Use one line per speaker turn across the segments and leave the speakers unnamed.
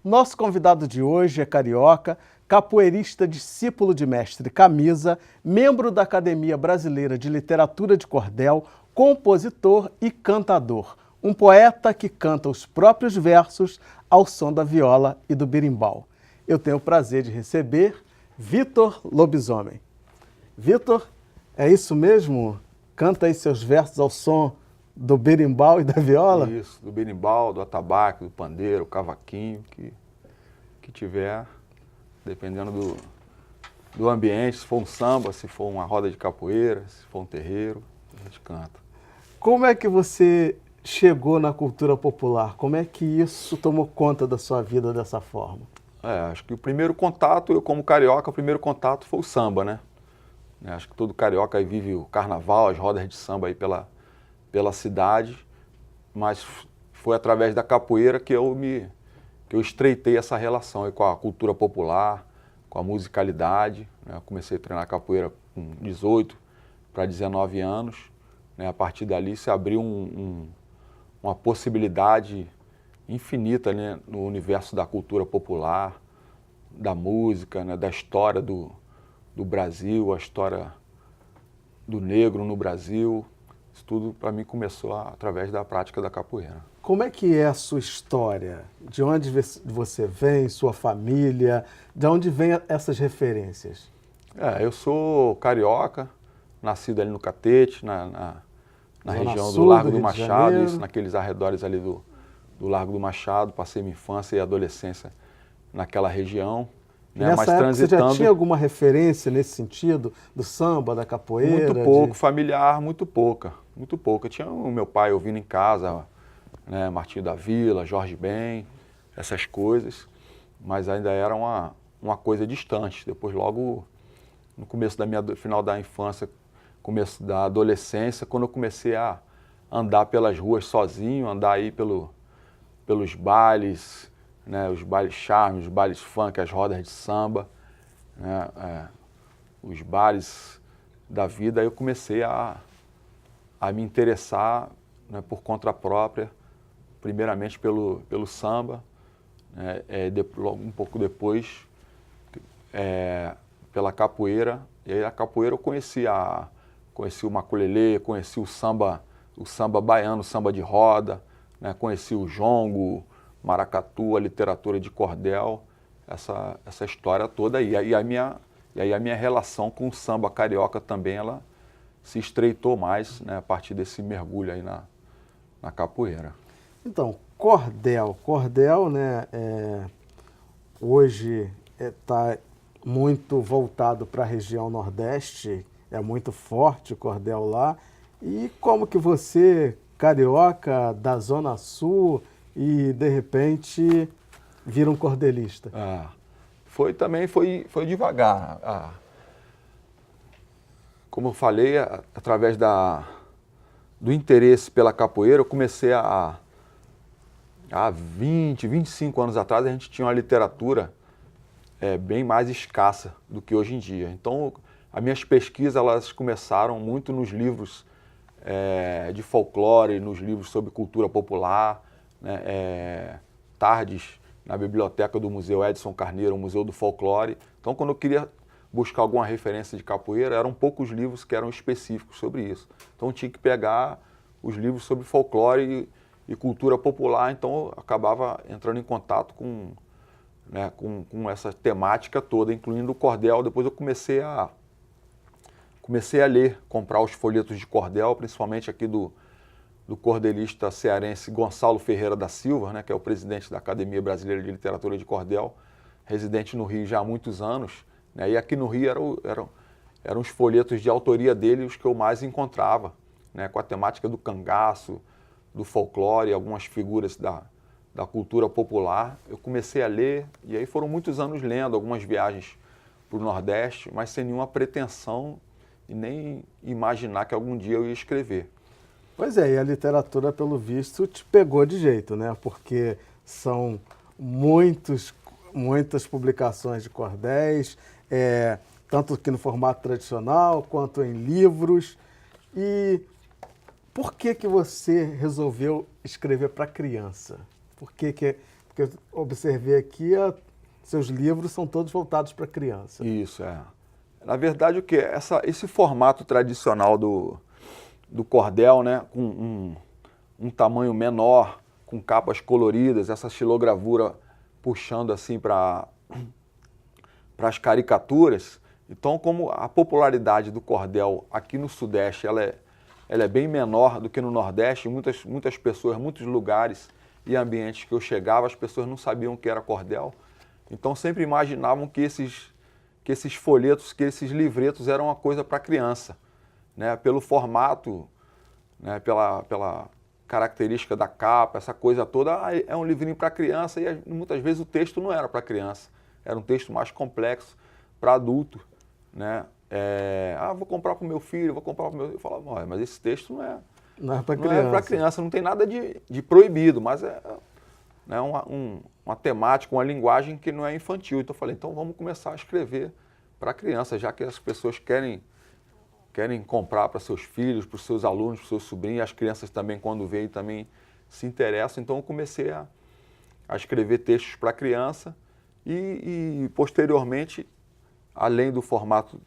Nosso convidado de hoje é carioca, capoeirista, discípulo de mestre Camisa, membro da Academia Brasileira de Literatura de Cordel, compositor e cantador. Um poeta que canta os próprios versos ao som da viola e do berimbau. Eu tenho o prazer de receber Vitor Lobisomem. Vitor, é isso mesmo? Canta aí seus versos ao som do berimbau e da viola?
Isso, do berimbau, do atabaque, do pandeiro, cavaquinho, que tiver, dependendo do ambiente, se for um samba, se for uma roda de capoeira, se for um terreiro, a gente canta.
Como é que você chegou na cultura popular? Como é que isso tomou conta da sua vida dessa forma?
Acho que o primeiro contato, eu como carioca, o primeiro contato foi o samba, né? Acho que todo carioca aí vive o carnaval, as rodas de samba aí pela cidade, mas foi através da capoeira que eu estreitei essa relação aí com a cultura popular, com a musicalidade, né? Eu comecei a treinar capoeira com 18 para 19 anos, né? A partir dali se abriu uma possibilidade infinita, né? No universo da cultura popular, da música, né? Da história do Brasil, a história do negro no Brasil. Isso tudo para mim começou através da prática da capoeira.
Como é que é a sua história? De onde você vem, sua família? De onde vêm essas referências?
Eu sou carioca, nascido ali no Catete, na região do
Sul,
Largo
do
do
Rio de
Machado,
Janeiro.
isso, naqueles arredores ali do Largo do Machado. Passei minha infância e adolescência naquela região. Né,
Nessa
mas
época
transitando,
você já tinha alguma referência nesse sentido? Do samba, da capoeira?
muito pouco, familiar, muito pouca. Muito pouco. Eu tinha o meu pai ouvindo em casa, né, Martinho da Vila, Jorge Ben, essas coisas, mas ainda era uma coisa distante. Depois, logo no começo final da infância, começo da adolescência, quando eu comecei a andar pelas ruas sozinho, andar aí pelos bailes, né, os bailes charme, os bailes funk, as rodas de samba, né, os bares da vida, aí eu comecei a me interessar, né, por conta própria, primeiramente pelo samba, né, um pouco depois pela capoeira. E aí a capoeira eu conheci o maculelê, conheci o samba baiano, o samba de roda, né, conheci o jongo, maracatu, a literatura de cordel, essa história toda aí. E aí a minha relação com o samba carioca também, ela se estreitou mais, né, a partir desse mergulho aí na capoeira.
Então, cordel, né, hoje está muito voltado para a região Nordeste, é muito forte o cordel lá. E como que você, carioca da Zona Sul, e de repente vira um cordelista?
Foi devagar. Como eu falei, através do interesse pela capoeira, eu comecei há 20, 25 anos atrás, a gente tinha uma literatura bem mais escassa do que hoje em dia. Então, as minhas pesquisas elas começaram muito nos livros de folclore, nos livros sobre cultura popular, né, tardes na biblioteca do Museu Edson Carneiro, o Museu do Folclore. Então, quando eu queria buscar alguma referência de capoeira, eram poucos livros que eram específicos sobre isso. Então, eu tinha que pegar os livros sobre folclore e cultura popular, então eu acabava entrando em contato com essa temática toda, incluindo o cordel. Depois eu comecei a ler, comprar os folhetos de cordel, principalmente aqui do cordelista cearense Gonçalo Ferreira da Silva, né, que é o presidente da Academia Brasileira de Literatura de Cordel, residente no Rio já há muitos anos, né, e aqui no Rio eram os folhetos de autoria dele os que eu mais encontrava, né, com a temática do cangaço, do folclore, algumas figuras da cultura popular. Eu comecei a ler, e aí foram muitos anos lendo, algumas viagens para o Nordeste, mas sem nenhuma pretensão e nem imaginar que algum dia eu ia escrever.
Pois é, e a literatura, pelo visto, te pegou de jeito, né? Porque são muitas publicações de cordéis, tanto aqui no formato tradicional, quanto em livros. E por que você resolveu escrever para criança? Por que Porque eu observei aqui, seus livros são todos voltados para criança.
Isso, é. Na verdade, o que? Esse formato tradicional do cordel, né? Com um tamanho menor, com capas coloridas, essa xilogravura puxando assim para as caricaturas. Então, como a popularidade do cordel aqui no Sudeste ela é bem menor do que no Nordeste, muitas pessoas, muitos lugares e ambientes que eu chegava, as pessoas não sabiam o que era cordel. Então, sempre imaginavam que esses folhetos, que esses livretos eram uma coisa para criança, né? Pelo formato, né? Pela característica da capa, essa coisa toda, é um livrinho para criança e muitas vezes o texto não era para criança, era um texto mais complexo para adulto, né? Vou comprar para o meu filho, vou comprar para o meu... Eu falava, mas esse texto não é para criança, não tem nada de proibido, mas né, uma temática, uma linguagem que não é infantil. Então eu falei, então vamos começar a escrever para criança, já que as pessoas querem comprar para seus filhos, para os seus alunos, para os seus sobrinhos, as crianças também, quando veem, também se interessam. Então eu comecei a escrever textos para criança e posteriormente, além do formato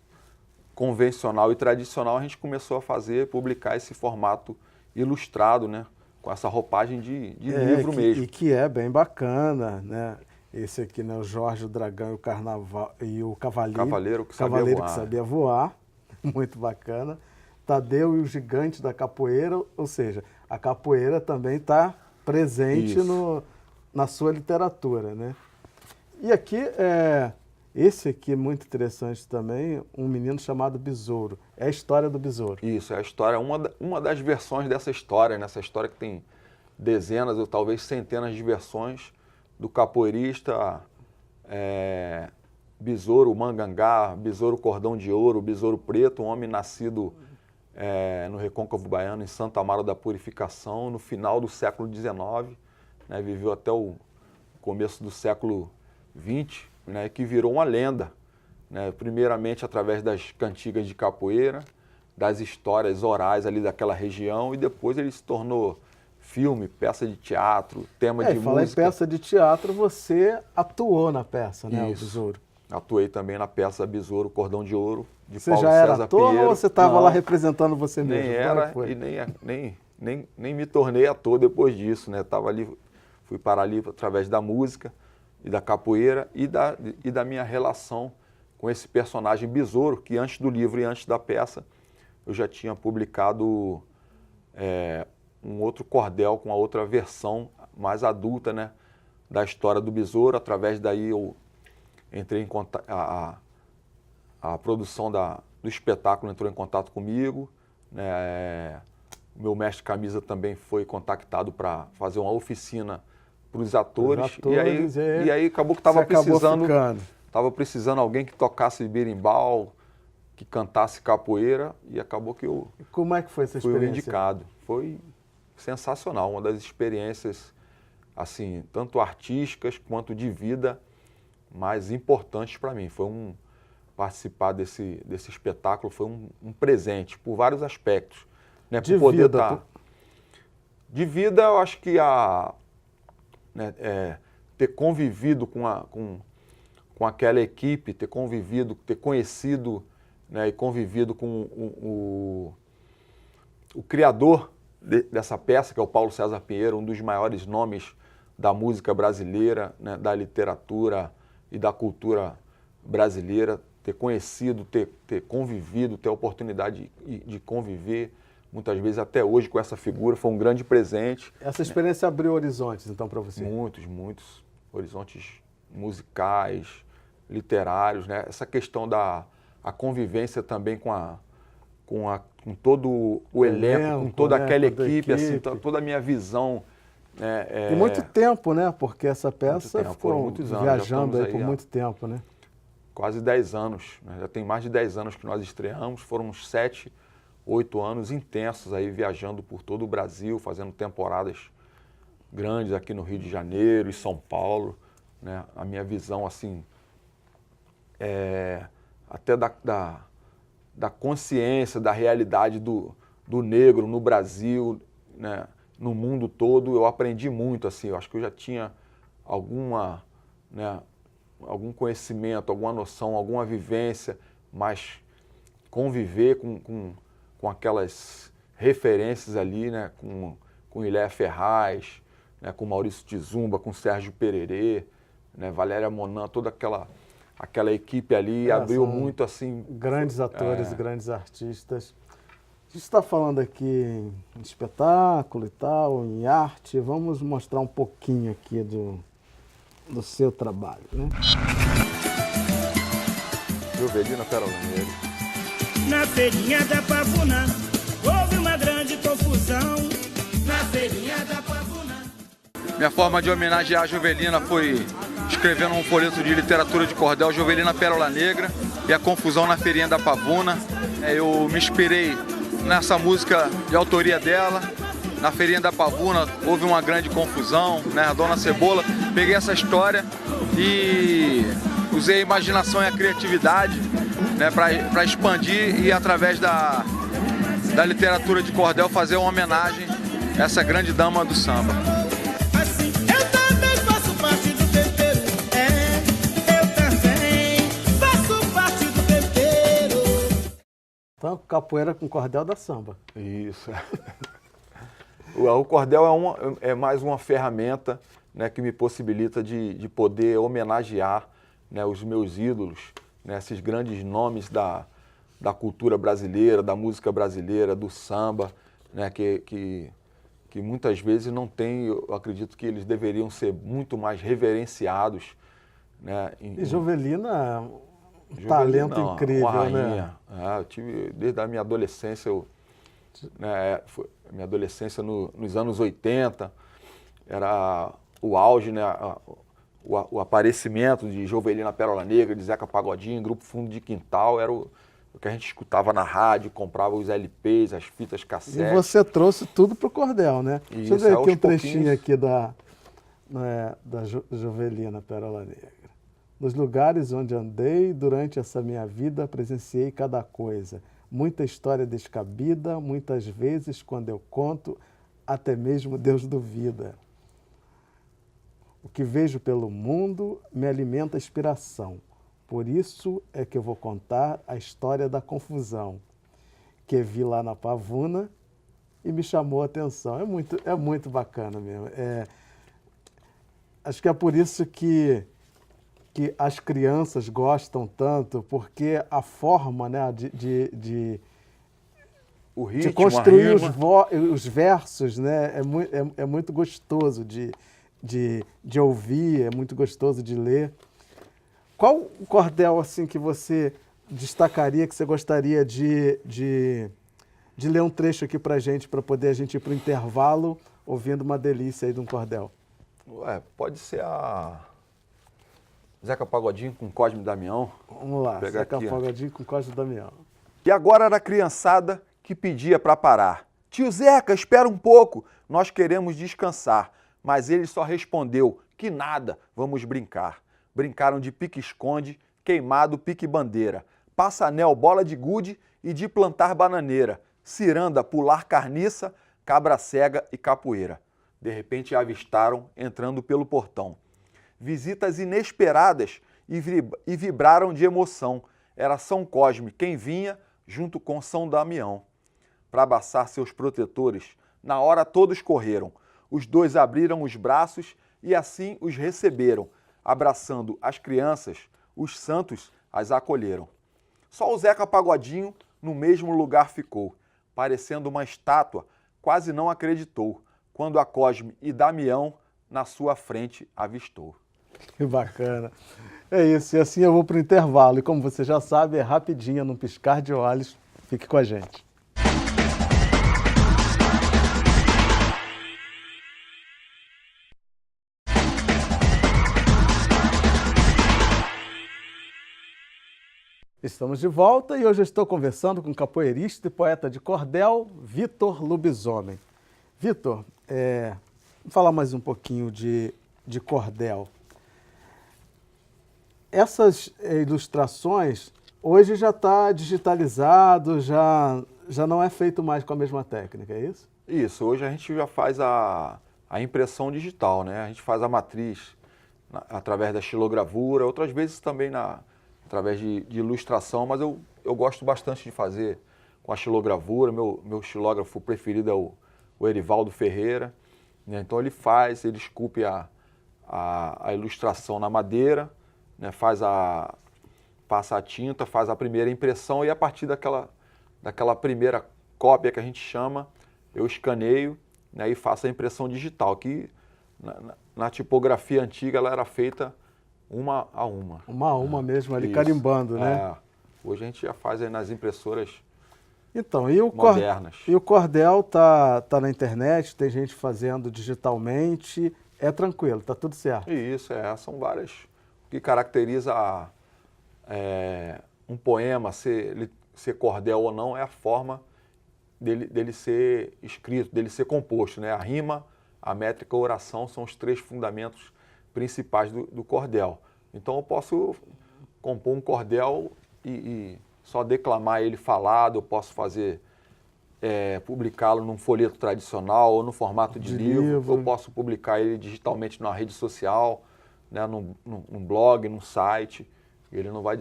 convencional e tradicional, a gente começou a publicar esse formato ilustrado, né? Com essa roupagem de livro mesmo.
E que é bem bacana, né? Esse aqui, né? O Jorge, o Dragão e o Cavaleiro que sabia voar. Muito bacana. Tadeu e o Gigante da Capoeira, ou seja, a capoeira também está presente na sua literatura, né? E aqui, esse aqui é muito interessante também, um menino chamado Besouro. É a história do Besouro.
Isso, é a história, uma das versões dessa história, nessa história que tem dezenas ou talvez centenas de versões do capoeirista Besouro Mangangá, Besouro Cordão de Ouro, Besouro Preto, um homem nascido no Recôncavo Baiano, em Santa Amaro da Purificação, no final do século XIX, né, viveu até o começo do século XX, né, que virou uma lenda, né, primeiramente através das cantigas de capoeira, das histórias orais ali daquela região, e depois ele se tornou filme, peça de teatro, tema de música.
Falar em peça de teatro, você atuou na peça, né,
Isso.
o Besouro?
Atuei também na peça Besouro, Cordão de Ouro, de
você
Paulo
já era
César
ator
Pinheiro.
ou você estava lá representando você mesmo?
Nem era e nem me tornei ator depois disso, né? Fui parar ali através da música e da capoeira e da minha relação com esse personagem Besouro, que antes do livro e antes da peça eu já tinha publicado um outro cordel com a outra versão mais adulta, né, da história do Besouro. Através daí eu entrei em contato, a produção do espetáculo entrou em contato comigo, né, o meu mestre Camisa também foi contactado para fazer uma oficina para os atores, e aí acabou que estava precisando alguém que tocasse berimbau, que cantasse capoeira, e acabou que eu
Como é que foi essa experiência?
fui indicado. Foi sensacional, uma das experiências assim, tanto artísticas quanto de vida mais importantes para mim. Participar desse espetáculo foi um presente por vários aspectos, né?
De vida,
de vida, eu acho que ter convivido com aquela equipe, ter conhecido, né, e convivido com o criador dessa peça, que é o Paulo César Pinheiro, um dos maiores nomes da música brasileira, né, da literatura e da cultura brasileira, ter conhecido, ter convivido, ter a oportunidade de conviver, muitas vezes até hoje, com essa figura, foi um grande presente.
Essa experiência abriu horizontes, então, para você?
Muitos horizontes musicais, literários, né? Essa questão da convivência também com todo o elenco, com toda aquela equipe, assim, toda a minha visão.
E muito tempo, né? Porque essa peça ficou
muitos anos,
viajando aí por muito tempo, né?
Quase 10 anos, né? Já tem mais de 10 anos que nós estreamos, foram uns 7, 8 anos intensos aí, viajando por todo o Brasil, fazendo temporadas grandes aqui no Rio de Janeiro e São Paulo, né? A minha visão, assim, até da consciência, da realidade do negro no Brasil, né? No mundo todo, eu aprendi muito, assim, eu acho que eu já tinha alguma, né, algum conhecimento, alguma noção, alguma vivência, mas conviver com aquelas referências ali, né, com Iléia Ferraz, né, com Maurício Tizumba, com Sérgio Pererê, né, Valéria Monan, toda aquela equipe ali abriu muito assim.
Grandes atores, grandes artistas. A gente está falando aqui em espetáculo e tal, em arte. Vamos mostrar um pouquinho aqui do seu trabalho, né?
Jovelina Pérola Negra.
Na feirinha da Pavuna, houve uma grande confusão. Na feirinha da Pavuna.
Minha forma de homenagear a Jovelina foi escrevendo um folheto de literatura de cordel, Jovelina Pérola Negra, e a confusão na feirinha da Pavuna. Eu me inspirei nessa música de autoria dela. Na feirinha da Pavuna houve uma grande confusão, né? A Dona Cebola. Peguei essa história e usei a imaginação e a criatividade, né, para expandir e, através da literatura de cordel, fazer uma homenagem a essa grande dama do samba.
Assim, eu também faço parte do tempero. Eu também faço parte do tempero.
Então, capoeira com cordel da samba.
Isso. O cordel é mais uma ferramenta, né, que me possibilita de poder homenagear, né, os meus ídolos, né, esses grandes nomes da cultura brasileira, da música brasileira, do samba, né, que muitas vezes não tem. Eu acredito que eles deveriam ser muito mais reverenciados, né.
E Jovelina, talento incrível,
uma rainha,
né?
Eu tive desde a minha adolescência, minha adolescência nos anos 80, era o auge, né, o aparecimento de Jovelina Pérola Negra, de Zeca Pagodinho, Grupo Fundo de Quintal, era o que a gente escutava na rádio, comprava os LPs, as fitas cassete.
E você trouxe tudo pro cordel, né?
Isso,
deixa eu ver aqui um
pouquinhos.
trechinho aqui da Jovelina Pérola Negra. Nos lugares onde andei, durante essa minha vida, presenciei cada coisa. Muita história descabida, muitas vezes, quando eu conto, até mesmo Deus duvida. O que vejo pelo mundo me alimenta a inspiração. Por isso é que eu vou contar a história da confusão, que vi lá na Pavuna e me chamou a atenção. É muito bacana mesmo. Acho que é por isso que as crianças gostam tanto, porque a forma, né,
O ritmo,
de construir
a rima.
os versos, né, é muito gostoso de ouvir, é muito gostoso de ler. Qual o cordel assim, que você destacaria, que você gostaria de ler um trecho aqui para poder a gente ir para o intervalo ouvindo uma delícia aí de um cordel?
Pode ser a Zeca Pagodinho com Cosme e Damião.
Vamos lá, Zeca
aqui,
Pagodinho com Cosme e Damião.
E agora era a criançada que pedia para parar. Tio Zeca, espera um pouco, nós queremos descansar. Mas ele só respondeu que nada, vamos brincar. Brincaram de pique-esconde, queimado, pique-bandeira, passa-anel, bola de gude e de plantar bananeira, ciranda, pular carniça, cabra cega e capoeira. De repente avistaram entrando pelo portão. Visitas inesperadas e vibraram de emoção. Era São Cosme quem vinha junto com São Damião. Para abraçar seus protetores, na hora todos correram. Os dois abriram os braços e assim os receberam. Abraçando as crianças, os santos as acolheram. Só o Zeca Pagodinho no mesmo lugar ficou, parecendo uma estátua, quase não acreditou, quando a Cosme e Damião na sua frente avistou.
Que bacana. É isso, e assim eu vou para o intervalo. E como você já sabe, é rapidinho, num piscar de olhos. Fique com a gente. Estamos de volta e hoje eu estou conversando com o capoeirista e poeta de cordel, Vitor Lobisomem. Vitor, vamos falar mais um pouquinho de cordel. Essas ilustrações, hoje já está digitalizado, já não é feito mais com a mesma técnica, é isso?
Isso, hoje a gente já faz a impressão digital, né? A gente faz a matriz através da xilogravura, outras vezes também através de ilustração, mas eu gosto bastante de fazer com a xilogravura. Meu xilógrafo preferido é o Erivaldo Ferreira, né? Então ele esculpe a ilustração na madeira, né? Passa a tinta, faz a primeira impressão e a partir daquela primeira cópia que a gente chama, eu escaneio, né? E faço a impressão digital, que na tipografia antiga ela era feita uma a uma.
Uma a uma mesmo, ali
Isso.
carimbando, né?
Hoje a gente já faz aí nas impressoras
Então,
modernas.
E o cordel tá na internet, tem gente fazendo digitalmente, é tranquilo, tá tudo certo.
Isso, são várias. O que caracteriza um poema ser cordel ou não é a forma dele ser escrito, dele ser composto, né? A rima, a métrica e a oração são os 3 fundamentos principais do cordel. Então eu posso compor um cordel e só declamar ele falado, eu posso publicá-lo num folheto tradicional ou no formato de livro, eu posso publicar ele digitalmente numa rede social, né? num blog, num site, ele não vai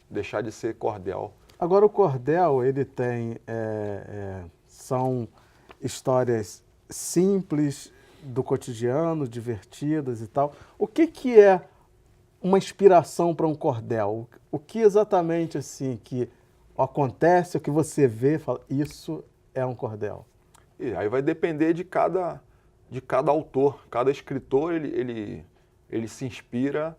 deixar de ser cordel.
Agora o cordel, ele tem, são histórias simples do cotidiano, divertidas e tal. O que é uma inspiração para um cordel? O que exatamente assim que acontece, o que você vê, fala, isso é um cordel?
E aí vai depender de cada autor, cada escritor ele se inspira,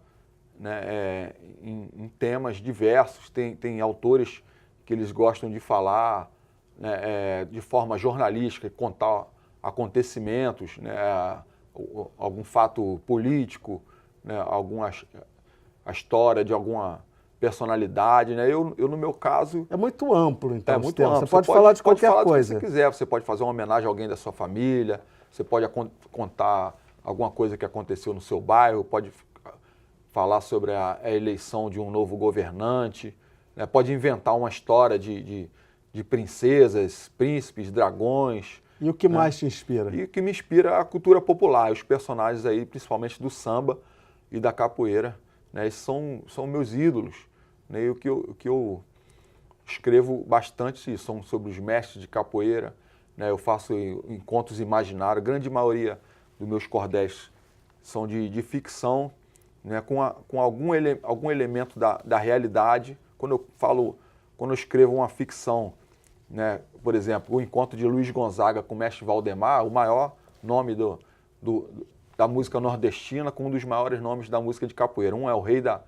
né, em temas diversos. Tem autores que eles gostam de falar, né, de forma jornalística, contar acontecimentos, né, algum fato político, né, a história de alguma personalidade, né? Eu no meu caso...
É muito amplo, então.
É muito amplo.
Você pode falar de qualquer
coisa.
coisa.
Se você quiser, você pode fazer uma homenagem a alguém da sua família, você pode contar alguma coisa que aconteceu no seu bairro, pode falar sobre a eleição de um novo governante, né? Pode inventar uma história de princesas, príncipes, dragões.
E o que
né?
mais te inspira?
E o que me inspira é a cultura popular, os personagens aí, principalmente do samba e da capoeira, né? Esses são meus ídolos, né? E o que eu escrevo bastante são sobre os mestres de capoeira, né? Eu faço encontros imaginários, a grande maioria dos meus cordéis são de ficção, né? Com algum elemento da realidade. Quando eu escrevo uma ficção, né? Por exemplo, o encontro de Luiz Gonzaga com o mestre Valdemar, o maior nome da música nordestina, com um dos maiores nomes da música de capoeira. Um é o rei da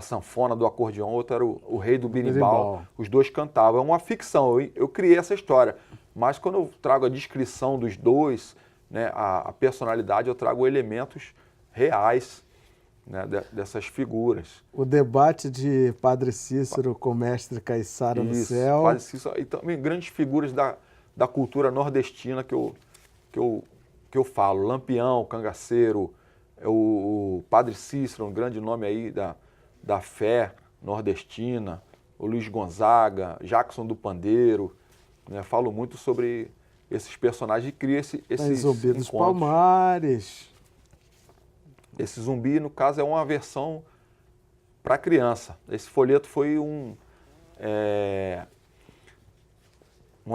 sanfona, do acordeão, outro era o rei do berimbau. Os dois cantavam. É uma ficção, eu criei essa história. Mas quando eu trago a descrição dos dois, né, a personalidade, eu trago elementos reais, né, dessas figuras.
O debate de Padre Cícero com o mestre Caiçara no céu.
Padre Cícero, e também grandes figuras da cultura nordestina que eu falo. Lampião, cangaceiro, o Padre Cícero, um grande nome aí da fé nordestina, o Luiz Gonzaga, Jackson do Pandeiro, né? Falo muito sobre esses personagens e crio esses
Zumbi dos
encontros.
Palmares.
Esse Zumbi, no caso, é uma versão para criança. Esse folheto foi um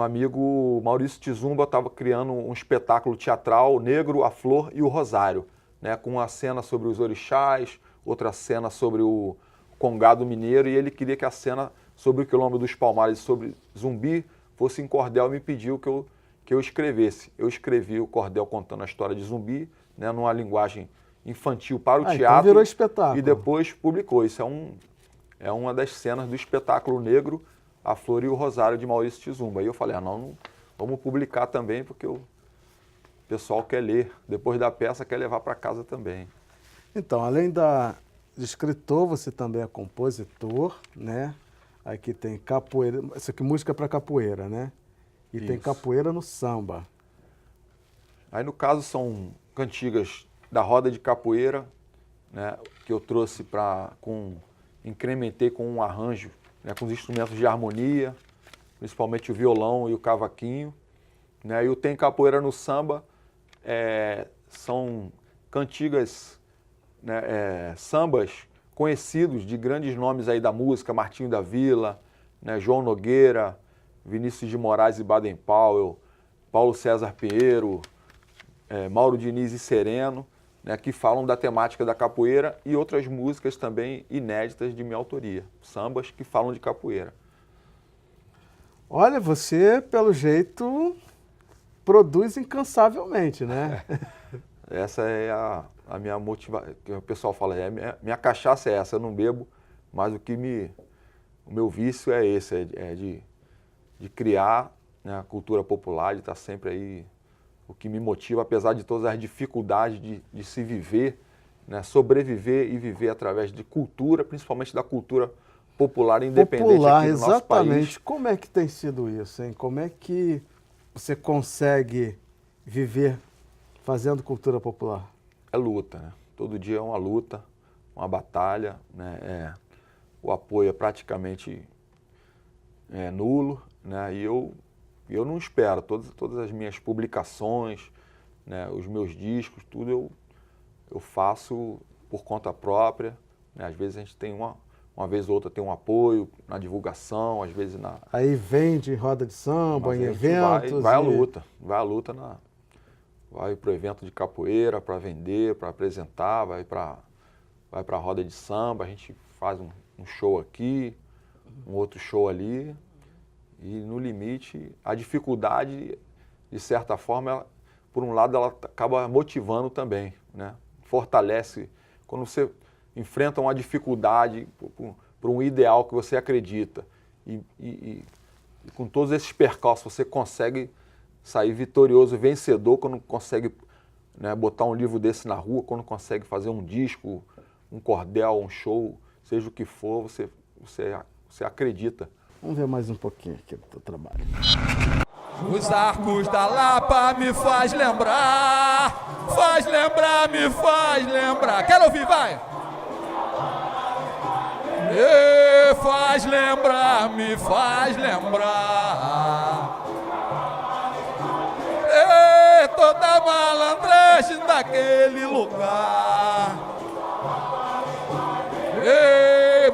amigo, Maurício Tizumba, estava criando um espetáculo teatral, o Negro, a Flor e o Rosário, né? Com uma cena sobre os orixás, outra cena sobre o Congado Mineiro, e ele queria que a cena sobre o Quilombo dos Palmares e sobre Zumbi fosse em cordel e me pediu que eu escrevesse. Eu escrevi o cordel contando a história de Zumbi, né? Numa linguagem infantil para o teatro,
então virou espetáculo.
E depois publicou. Isso é uma das cenas do espetáculo Negro, a Flor e o Rosário, de Maurício Tizumba. Aí eu falei, não, vamos publicar também, porque o pessoal quer ler. Depois da peça, quer levar para casa também.
Então, além de escritor, você também é compositor, né? Aqui tem capoeira, isso aqui música para capoeira, né? E
Isso.
tem capoeira no samba.
Aí, no caso, são cantigas da roda de capoeira, né? Que eu trouxe incrementei com um arranjo, né? Com os instrumentos de harmonia, principalmente o violão e o cavaquinho, né? E o Tem Capoeira no Samba são cantigas né, sambas conhecidos de grandes nomes aí da música, Martinho da Vila, né, João Nogueira, Vinícius de Moraes e Baden-Powell, Paulo César Pinheiro, Mauro Diniz e Sereno, né, que falam da temática da capoeira, e outras músicas também inéditas de minha autoria, sambas que falam de capoeira.
Olha, você, pelo jeito, produz incansavelmente, né?
Essa é a minha motivação, que o pessoal fala, minha cachaça é essa, eu não bebo, mas o meu vício é esse, de criar, né, a cultura popular, de estar sempre aí, o que me motiva, apesar de todas as dificuldades de se viver, né, sobreviver e viver através de cultura, principalmente da cultura popular independente
Popular,
aqui no nosso país.
exatamente. Como é que tem sido isso, hein? Como é que você consegue viver fazendo cultura popular?
É luta, né? Todo dia é uma luta, uma batalha, né? O apoio é praticamente nulo, né? E eu não espero. Todas as minhas publicações, né? Os meus discos, tudo eu faço por conta própria, né? Às vezes a gente tem uma vez ou outra tem um apoio na divulgação, às vezes na...
Aí vende em roda de samba, em eventos...
Vai à luta, vai para o evento de capoeira, para vender, para apresentar, vai para a roda de samba, a gente faz um show aqui, um outro show ali, e no limite, a dificuldade, de certa forma, por um lado, ela acaba motivando também, né? Fortalece, quando você enfrenta uma dificuldade por um ideal que você acredita, e com todos esses percalços você consegue sair vitorioso, vencedor, quando consegue, né, botar um livro desse na rua, quando consegue fazer um disco, um cordel, um show, seja o que for, você acredita.
Vamos ver mais um pouquinho aqui do teu trabalho.
Os arcos da Lapa me faz lembrar, me faz lembrar. Quero ouvir, vai! Me faz lembrar, me faz lembrar. Toda a malandragem daquele lugar.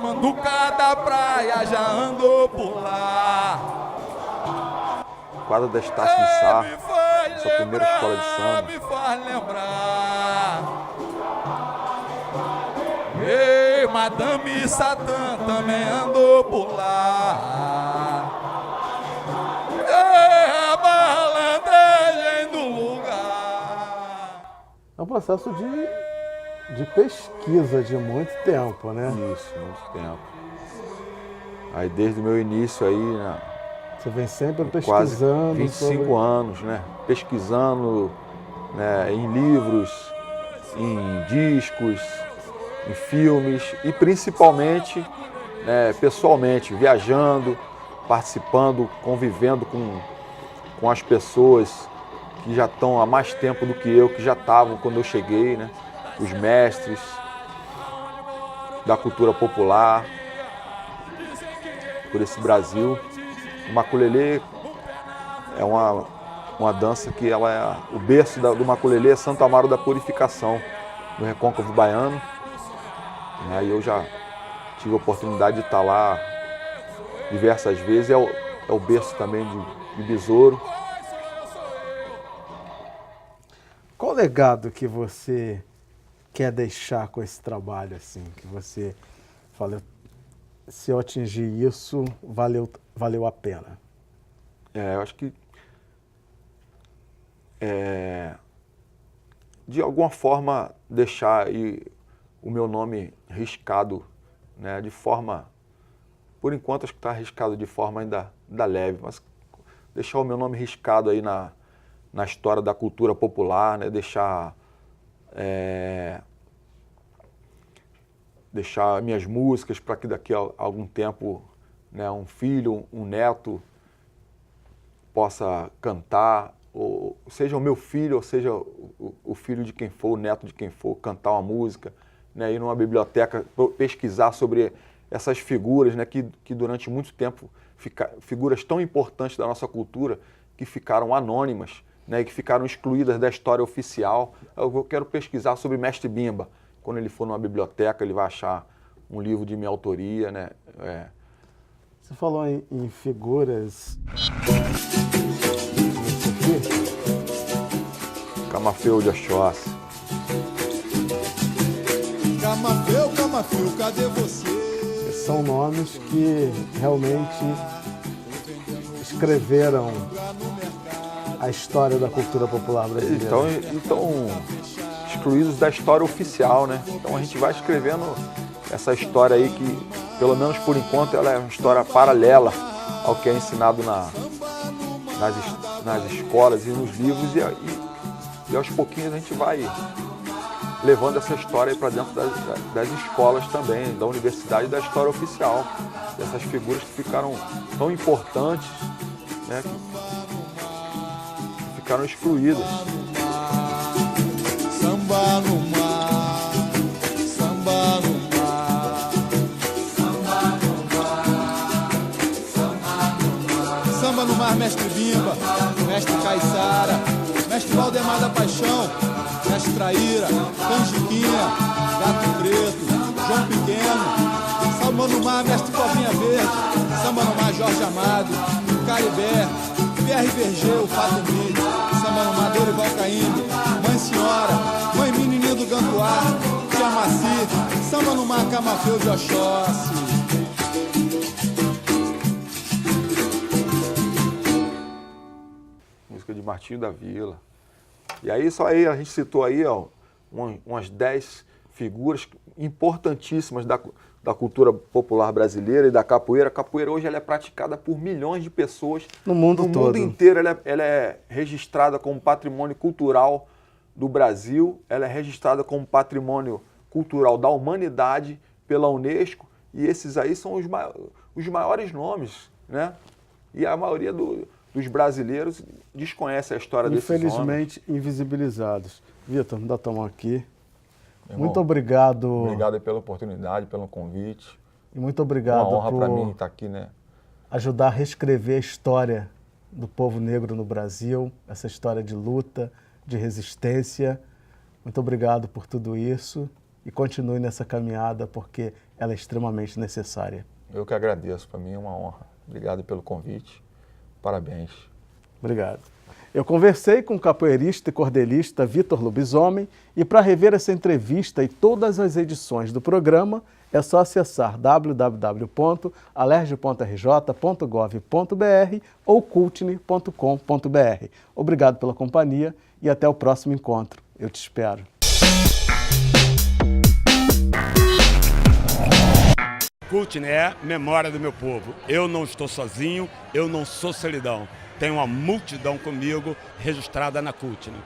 Manduca da praia já andou por lá.
Quadra da Estácio de Sá, sua primeira escola de samba.
Me faz lembrar. Madame Satã também andou por lá. A malandragem do lugar.
É um processo de pesquisa de muito tempo, né?
Isso, muito tempo. Aí desde o meu início aí, né,
você vem sempre pesquisando.
Quase 25 anos, né? Pesquisando, né, em livros, em discos, em filmes e principalmente, né, pessoalmente, viajando, participando, convivendo com as pessoas que já estão há mais tempo do que eu, que já estavam quando eu cheguei, né? Os mestres da cultura popular por esse Brasil. O maculelê é uma dança que ela é o berço do maculelê é Santo Amaro da Purificação, no Recôncavo Baiano. E eu já tive a oportunidade de estar lá diversas vezes. É o berço também de Besouro.
Qual o legado que você quer deixar com esse trabalho, assim, que você fala, se eu atingir isso, valeu a pena?
Eu acho que de alguma forma deixar aí o meu nome riscado, né, de forma, por enquanto acho que está riscado de forma ainda leve, mas deixar o meu nome riscado aí na história da cultura popular, né, deixar minhas músicas para que daqui a algum tempo, né, um filho, um neto possa cantar, ou seja o meu filho, ou seja o filho de quem for, o neto de quem for, cantar uma música, né, ir numa biblioteca, pesquisar sobre essas figuras, né, que durante muito tempo, figuras tão importantes da nossa cultura, que ficaram anônimas, né, e que ficaram excluídas da história oficial. Eu quero pesquisar sobre Mestre Bimba, Quando ele for numa biblioteca, ele vai achar um livro de minha autoria, né?
Você falou em figuras.
Camafeu de Oxóssi.
Camafeu, cadê você?
São nomes que realmente escreveram a história da cultura popular brasileira.
Então, excluídos da história oficial, né? Então a gente vai escrevendo essa história aí que, pelo menos por enquanto, ela é uma história paralela ao que é ensinado nas escolas e nos livros, e aos pouquinhos a gente vai levando essa história para dentro das escolas também, da universidade e da história oficial. Essas figuras que ficaram tão importantes, né, que ficaram excluídas.
Samba no mar, samba no mar, samba no mar, samba no mar. Samba no mar, mestre Bimba, mestre Caiçara, mestre Valdemar da Paixão, mestre Traíra, Canjiquinha, Gato Preto, João Pequeno. Samba no mar, mestre Cobrinha Verde, samba no mar, Jorge Amado, Caribé, Pierre Berger, o Fato Mid, samba no mar, Dorival Caymmi, Mãe Senhora, Mãe Menininha do Gantuá, Tia Maci, samba no mar, Camafeu de Oxóssi.
Música de Martinho da Vila. E aí, só aí, a gente citou aí, ó, umas 10 figuras importantíssimas da cultura popular brasileira e da capoeira. A capoeira hoje ela é praticada por milhões de pessoas.
No mundo todo.
No mundo inteiro ela é registrada como patrimônio cultural do Brasil, ela é registrada como patrimônio cultural da humanidade pela Unesco, e esses aí são os maiores nomes, né? E a maioria dos brasileiros desconhece a história desses homens.
Infelizmente invisibilizados. Vitor, me dá a tua mão aqui.
Irmão,
muito obrigado.
Obrigado pela oportunidade, pelo convite.
E muito obrigado
uma honra
por
para mim estar aqui, né?
Ajudar a reescrever a história do povo negro no Brasil, essa história de luta, de resistência. Muito obrigado por tudo isso e continue nessa caminhada porque ela é extremamente necessária.
Eu que agradeço, para mim é uma honra. Obrigado pelo convite. Parabéns.
Obrigado. Eu conversei com o capoeirista e cordelista Vitor Lobisomem e para rever essa entrevista e todas as edições do programa é só acessar www.alerj.rj.gov.br ou cultne.com.br. Obrigado pela companhia e até o próximo encontro. Eu te espero.
Cultne é memória do meu povo. Eu não estou sozinho, eu não sou solidão. Tenho uma multidão comigo registrada na Cultne.